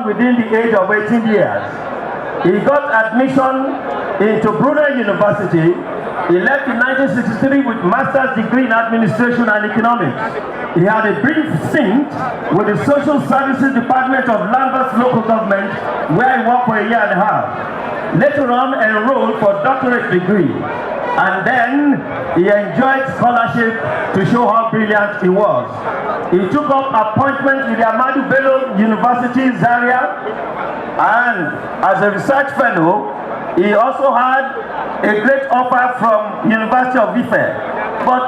born within the age of 18 years. He got admission into Brunel University. He left in 1963 with master's degree in administration and economics. He had a brief stint with the social services department of Lambeth local government, where he worked for a year and a half. Later on, enrolled for doctorate degree, and then he enjoyed scholarship to show how brilliant he was. He took up appointment with the Ahmadu Bello University, Zaria, and as a research fellow, he also had a great offer from University of Ife. But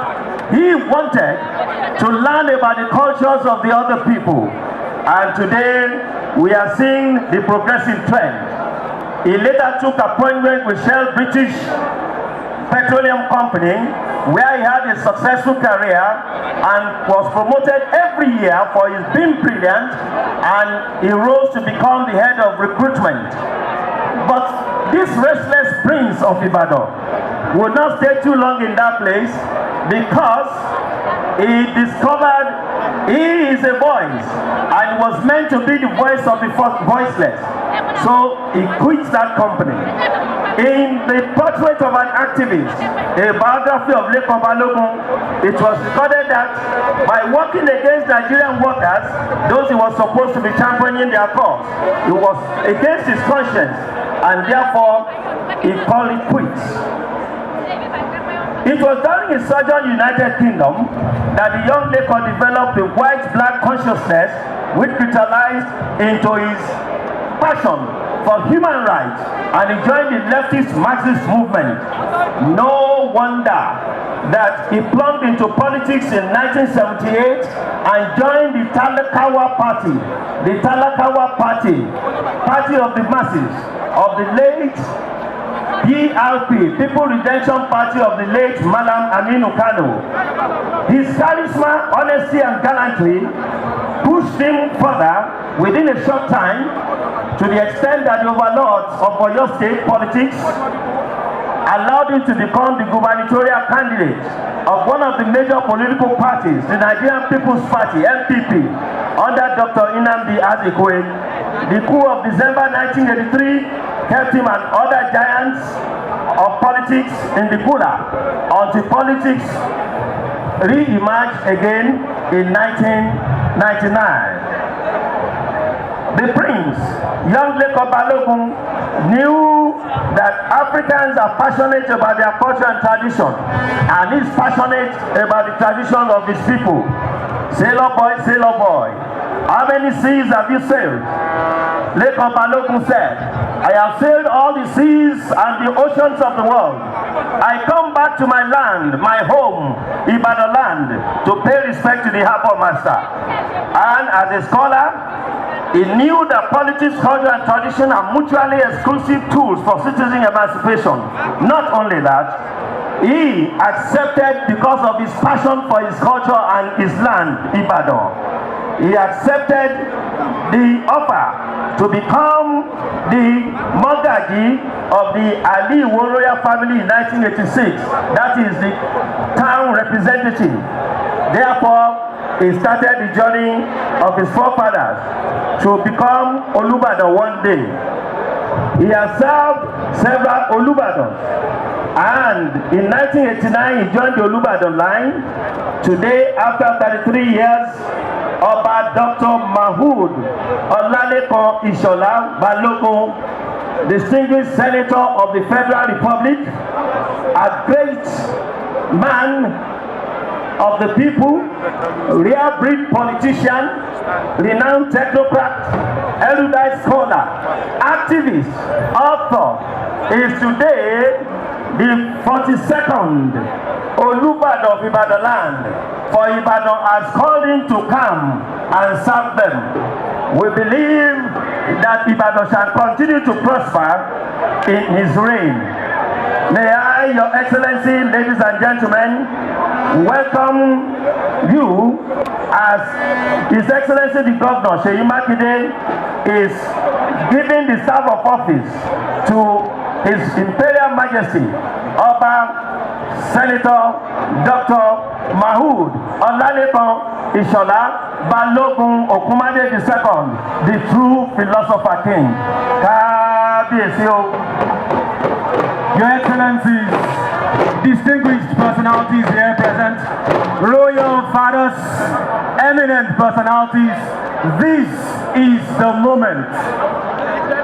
he wanted to learn about the cultures of the other people. And today, we are seeing the progressive trend. He later took appointment with Shell British Petroleum Company, where he had a successful career and was promoted every year for his being brilliant, and he rose to become the head of recruitment. But this restless prince of Ibadan would not stay too long in that place, because he discovered he is a voice and was meant to be the voice of the voiceless. So he quits that company. In the portrait of an activist, a biography of Balogun, it was recorded that by working against Nigerian workers, those he was supposed to be championing their cause, he was against his conscience, and therefore he called it quits. It was during his sojourn in the United Kingdom that the young Olalekan developed the white-black consciousness, which crystallized into his passion for human rights, and he joined the leftist Marxist movement. No wonder that he plumbed into politics in 1978 and joined the Talakawa Party, party of the masses, of the late PRP, People Redemption Party of the late Malam Aminu Kano. His charisma, honesty, and gallantry pushed him further within a short time, to the extent that the overlords of Oyo State politics allowed him to become the gubernatorial candidate of one of the major political parties, the Nigerian People's Party, NPP, under Dr. Nnamdi Azikiwe. The coup of December 1983 kept him and other giants of politics in the cooler until politics re-emerged again in 1999. The prince, young Olalekan Balogun, knew that Africans are passionate about their culture and tradition, and he's passionate about the tradition of his people. Sailor boy, how many seas have you sailed? Olalekan Balogun said, I have sailed all the seas and the oceans of the world. I come back to my land, my home, Ibadan land, to pay respect to the harbor master. And as a scholar, he knew that politics, culture, and tradition are mutually exclusive tools for citizen emancipation. Not only that, he accepted, because of his passion for his culture and his land, Ibadan, he accepted the offer to become the Mogaji of the Ali Royal family in 1986. That is the town representative. Therefore, he started the journey of his forefathers to become Olúbàdàn one day. He has served several Olúbàdans, and in 1989 he joined the Olúbàdàn line. Today, after 33 years, Oba Dr. Mohood Olalekan Balogun, distinguished senator of the Federal Republic, a great man of the people, rare breed politician, renowned technocrat, erudite scholar, activist, author, is today the 42nd Olúbàdàn of Ibadan land, for Ibadan has called him to come and serve them. We believe that Ibadan shall continue to prosper in his reign. May I, Your Excellency, ladies and gentlemen, welcome you as His Excellency the Governor Seyi Makinde is giving the staff of office to His Imperial Majesty Oba Senator Dr. Mohood Olalekan Balogun Okumade II, the true philosopher king. Kábíyèsí o. Your Excellencies, distinguished personalities here present, royal fathers, eminent personalities, this is the moment